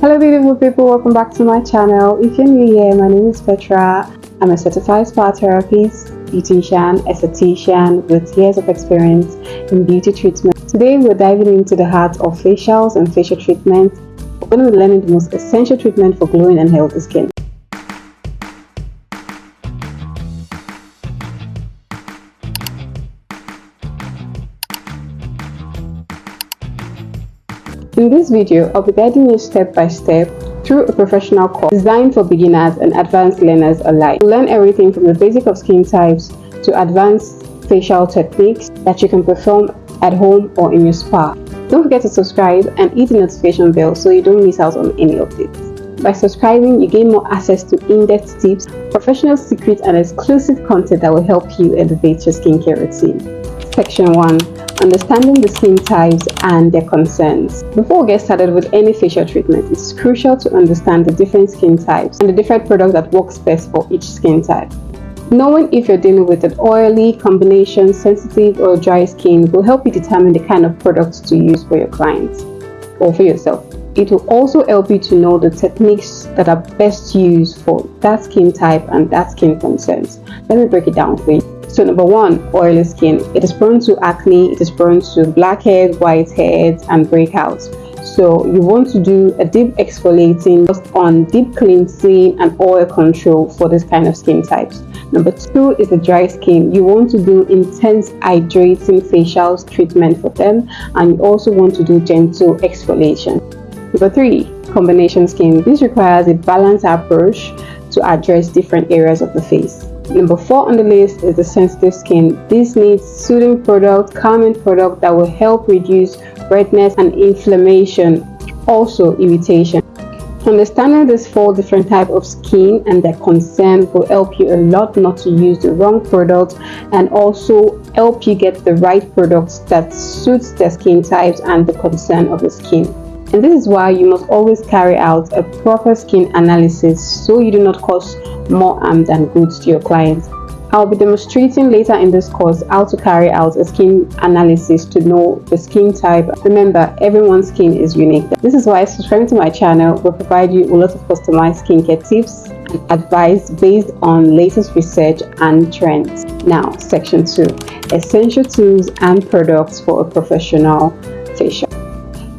Hello beautiful people, welcome back to my channel. If you're new here, my name is Petra. I'm a certified spa therapist, beautician, esthetician with years of experience in beauty treatment. Today we're diving into the heart of facials and facial treatments. We're going to be learning the most essential treatment for glowing and healthy skin. In this video, I'll be guiding you step by step through a professional course designed for beginners and advanced learners alike. You'll learn everything from the basic of skin types to advanced facial techniques that you can perform at home or in your spa. Don't forget to subscribe and hit the notification bell so you don't miss out on any updates. By subscribing, you gain more access to in-depth tips, professional secrets, and exclusive content that will help you elevate your skincare routine. Section 1. Understanding the skin types and their concerns. Before we get started with any facial treatment, it's crucial to understand the different skin types and the different products that works best for each skin type. Knowing if you're dealing with an oily, combination, sensitive, or dry skin will help you determine the kind of products to use for your clients or for yourself. It will also help you to know the techniques that are best used for that skin type and that skin concerns. Let me break it down for you. So number 1, oily skin. It is prone to acne, it is prone to blackheads, whiteheads, and breakouts. So you want to do a deep exfoliating on deep cleansing and oil control for this kind of skin types. Number 2 is the dry skin. You want to do intense hydrating facial treatment for them, and you also want to do gentle exfoliation. Number 3, combination skin. This requires a balanced approach to address different areas of the face. Number 4 on the list is the sensitive skin. This needs soothing product, calming product that will help reduce redness and inflammation, also irritation. Understanding these 4 different types of skin and their concern will help you a lot not to use the wrong product, and also help you get the right products that suits the skin types and the concern of the skin. And this is why you must always carry out a proper skin analysis so you do not cause more harm than good to your clients. I'll be demonstrating later in this course how to carry out a skin analysis to know the skin type. Remember, everyone's skin is unique. This is why subscribing to my channel will provide you a lot of customized skincare tips and advice based on latest research and trends. Now, section 2, essential tools and products for a professional facial.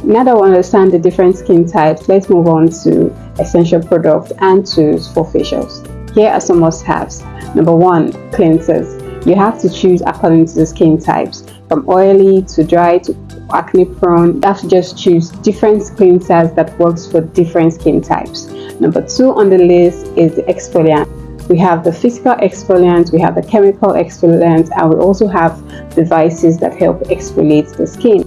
Now that we understand the different skin types, let's move on to essential products and tools for facials. Here are some must-haves. Number 1, cleansers. You have to choose according to the skin types, from oily to dry to acne prone. You have to just choose different cleansers that works for different skin types. Number 2 on the list is the exfoliant. We have the physical exfoliant, we have the chemical exfoliant, and we also have devices that help exfoliate the skin.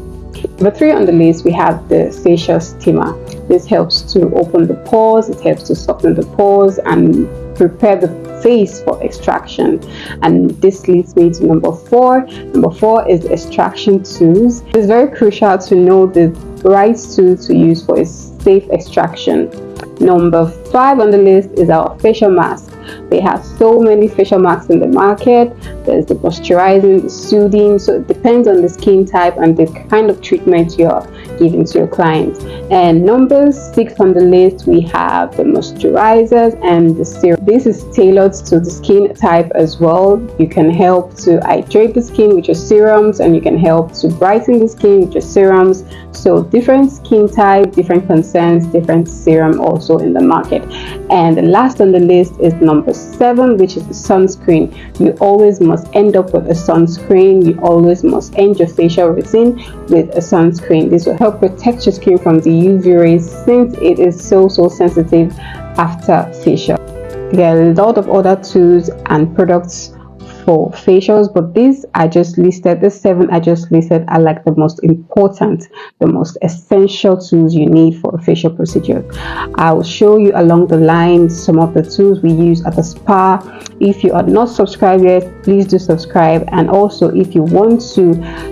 Number 3 on the list, we have the facial steamer. This helps to open the pores, it helps to soften the pores and prepare the face for extraction. And this leads me to number 4. Number 4 is the extraction tools. It's very crucial to know the right tool to use for a safe extraction. Number 5 on the list is our facial mask. They have so many facial masks in the market. There's the moisturizing, the soothing, so it depends on the skin type and the kind of treatment you're giving to your clients. And number 6 on the list, we have the moisturizers and the serum. This is tailored to the skin type as well. You can help to hydrate the skin with your serums, and you can help to brighten the skin with your serums. So different skin type, different concerns, different serum also in the market. And the last on the list is number 7, which is the sunscreen. You always must end up with a sunscreen. You always must end your facial routine with a sunscreen. This will help protect your skin from the UV rays, since it is so sensitive after facial. There are a lot of other tools and products for facials, but these I just listed, the 7 I just listed are like the most important, the most essential tools you need for a facial procedure. I will show you along the line some of the tools we use at the spa. If you are not subscribed yet, please do subscribe. And also, if you want to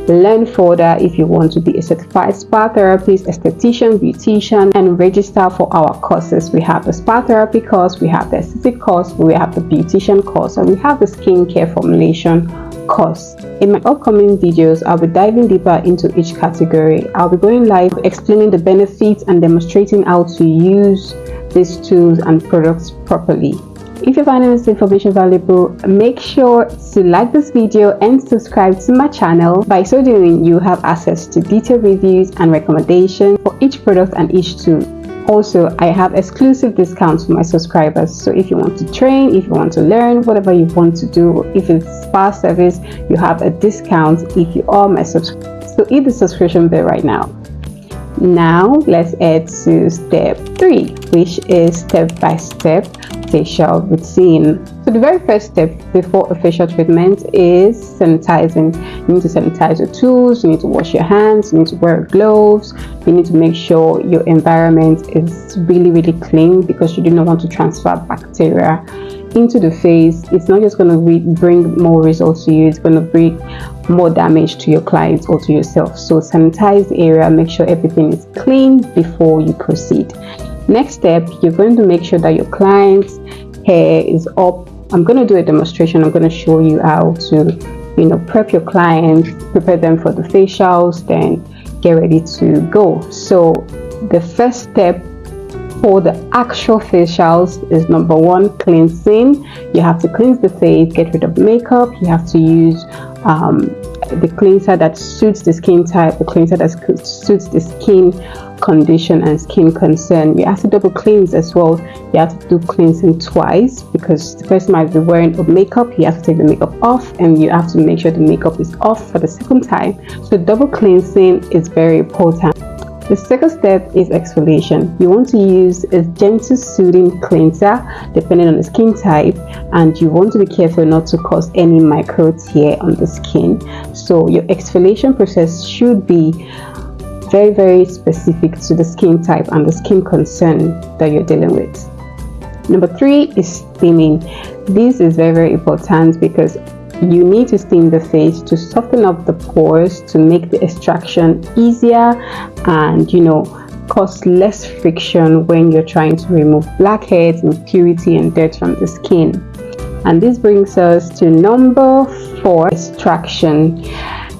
learn further, if you want to be a certified spa therapist, esthetician, beautician, and register for our courses, we have the spa therapy course, we have the aesthetic course, we have the beautician course, and we have the skincare for formulation course. In my upcoming videos, I'll be diving deeper into each category. I'll be going live explaining the benefits and demonstrating how to use these tools and products properly. If you're finding this information valuable, make sure to like this video and subscribe to my channel. By so doing, you have access to detailed reviews and recommendations for each product and each tool. Also, I have exclusive discounts for my subscribers. So if you want to train, if you want to learn, whatever you want to do, if it's spa service, you have a discount if you are my subscriber. So hit the subscription bell right now. Now let's head to step 3, which is step-by-step facial routine. So the very first step before a facial treatment is sanitizing. You need to sanitize your tools, you need to wash your hands, you need to wear gloves, you need to make sure your environment is really clean, because you do not want to transfer bacteria into the face. It's not just going to bring more results to you, it's going to bring more damage to your clients or to yourself. So sanitize the area, make sure everything is clean before you proceed. Next step, you're going to make sure that your client's hair is up. I'm going to do a demonstration. I'm going to show you how to prep your clients, prepare them for the facials, then get ready to go. So the first step for the actual facials is number 1, cleansing. You have to cleanse the face, get rid of makeup. You have to use the cleanser that suits the skin type, the cleanser that suits the skin condition and skin concern. You have to double cleanse as well. You have to do cleansing twice, because the person might be wearing a makeup. You have to take the makeup off, and you have to make sure the makeup is off for the second time. So double cleansing is very important. The second step is exfoliation. You want to use a gentle soothing cleanser depending on the skin type, and you want to be careful not to cause any micro tear on the skin. So your exfoliation process should be very specific to the skin type and the skin concern that you're dealing with. Number 3 is steaming. This is very important, because you need to steam the face to soften up the pores, to make the extraction easier, and cause less friction when you're trying to remove blackheads, impurity and dirt from the skin. And this brings us to number 4, extraction.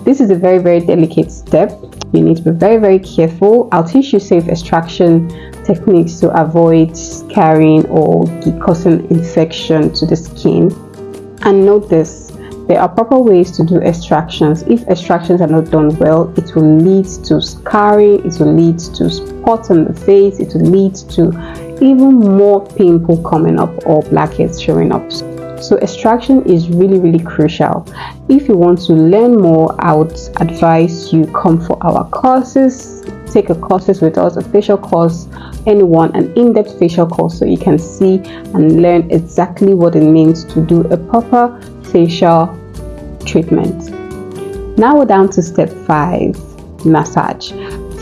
This is a very delicate step. You need to be very careful. I'll teach you safe extraction techniques to avoid scarring or causing infection to the skin. And note this, there are proper ways to do extractions. If extractions are not done well, it will lead to scarring, it will lead to spots on the face, it will lead to even more pimple coming up or blackheads showing up. So extraction is really crucial. If you want to learn more, I would advise you come for our courses. Take a courses with us, a facial course, anyone, an in-depth facial course, so you can see and learn exactly what it means to do a proper facial treatment. Now we're down to step 5, massage.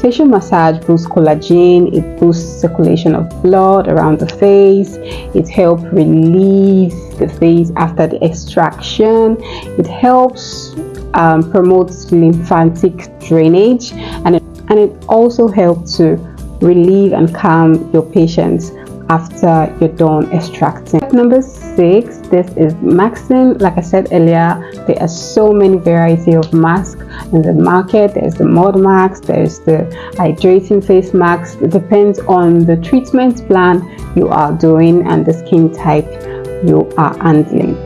Facial massage boosts collagen, it boosts circulation of blood around the face, it helps relieve the face after the extraction, it helps promotes lymphatic drainage, and it also helps to relieve and calm your patients after you're done extracting. Number 6, this is masking. Like I said earlier, there are so many varieties of masks in the market. There's the mud mask, there's the hydrating face mask. It depends on the treatment plan you are doing and the skin type you are handling.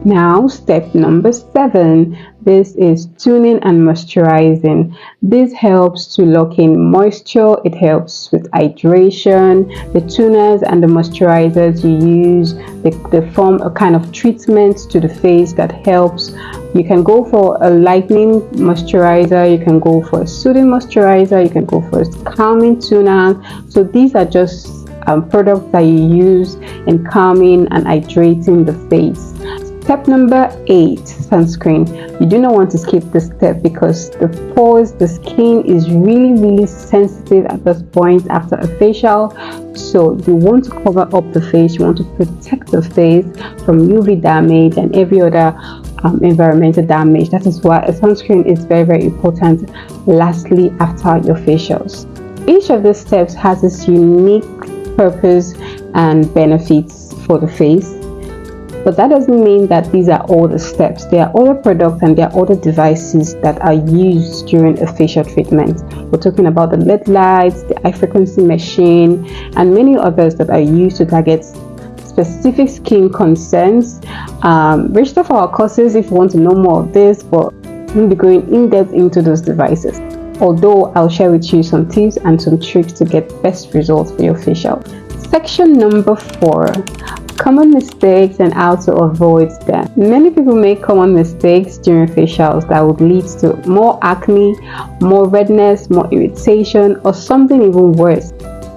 Now step number 7, this is tuning and moisturizing. This helps to lock in moisture, it helps with hydration. The tuners and the moisturizers you use, they form a kind of treatment to the face that helps. You can go for a lightening moisturizer, you can go for a soothing moisturizer, you can go for a calming tuner. So these are just products that you use in calming and hydrating the face. Step number 8, sunscreen. You do not want to skip this step, because the pores, the skin is really sensitive at this point after a facial. So you want to cover up the face, you want to protect the face from UV damage and every other environmental damage. That is why a sunscreen is very important. Lastly, after your facials, each of these steps has its unique purpose and benefits for the face. But that doesn't mean that these are all the steps. There are other products and there are other devices that are used during a facial treatment. We're talking about the LED lights, the high frequency machine, and many others that are used to target specific skin concerns. Register for our courses if you want to know more of this, but we'll be going in depth into those devices. Although I'll share with you some tips and some tricks to get best results for your facial. Section number 4. Common mistakes and how to avoid them. Many people make common mistakes during facials that would lead to more acne, more redness, more irritation, or something even worse.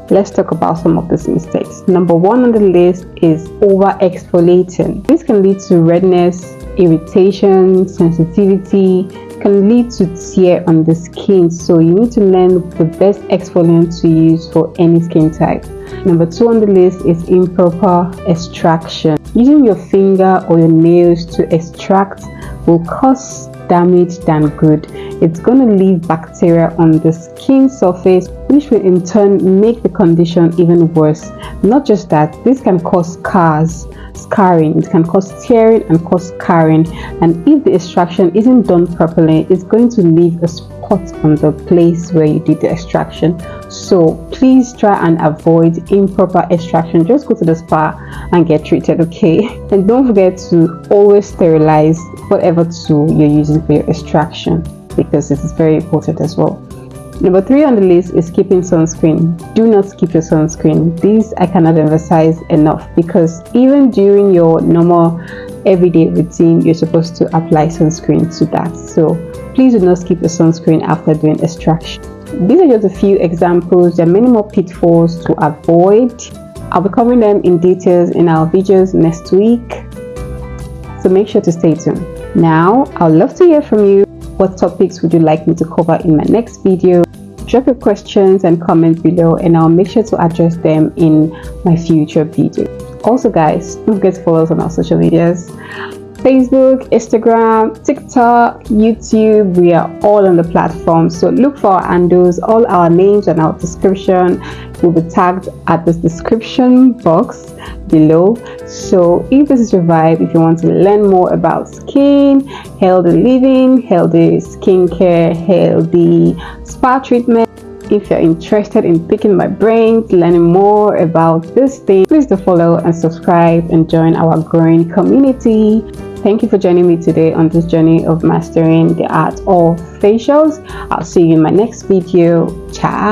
Let's talk about some of these mistakes. Number 1 on the list is over exfoliating. This can lead to redness, irritation, sensitivity, can lead to tear on the skin, so you need to learn the best exfoliant to use for any skin type. Number 2 on the list is improper extraction. Using your finger or your nails to extract will cause damage than good. It's going to leave bacteria on the skin surface, which will in turn make the condition even worse. Not just that, this can cause scarring, it can cause tearing and cause scarring, and if the extraction isn't done properly, it's going to leave a spot on the place where you did the extraction. So please try and avoid improper extraction. Just go to the spa and get treated, okay? And don't forget to always sterilize whatever tool you're using for your extraction, because this is very important as well. Number 3 on the list is keeping sunscreen. Do not skip your sunscreen. This I cannot emphasize enough, because even during your normal everyday routine, you're supposed to apply sunscreen to that. So please do not skip your sunscreen after doing extraction. These are just a few examples. There are many more pitfalls to avoid. I'll be covering them in details in our videos next week, so make sure to stay tuned. Now, I'd love to hear from you. What topics would you like me to cover in my next video? Drop your questions and comments below, and I'll make sure to address them in my future video. Also guys, don't forget to follow us on our social medias: Facebook, Instagram, TikTok, YouTube. We are all on the platform, so look for our handles. All our names and our description will be tagged at the description box below. So if this is your vibe, if you want to learn more about skin, healthy living, healthy skincare, healthy spa treatment, if you're interested in picking my brain, learning more about this thing, please do follow and subscribe and join our growing community. Thank you for joining me today on this journey of mastering the art of facials. I'll see you in my next video. Ciao.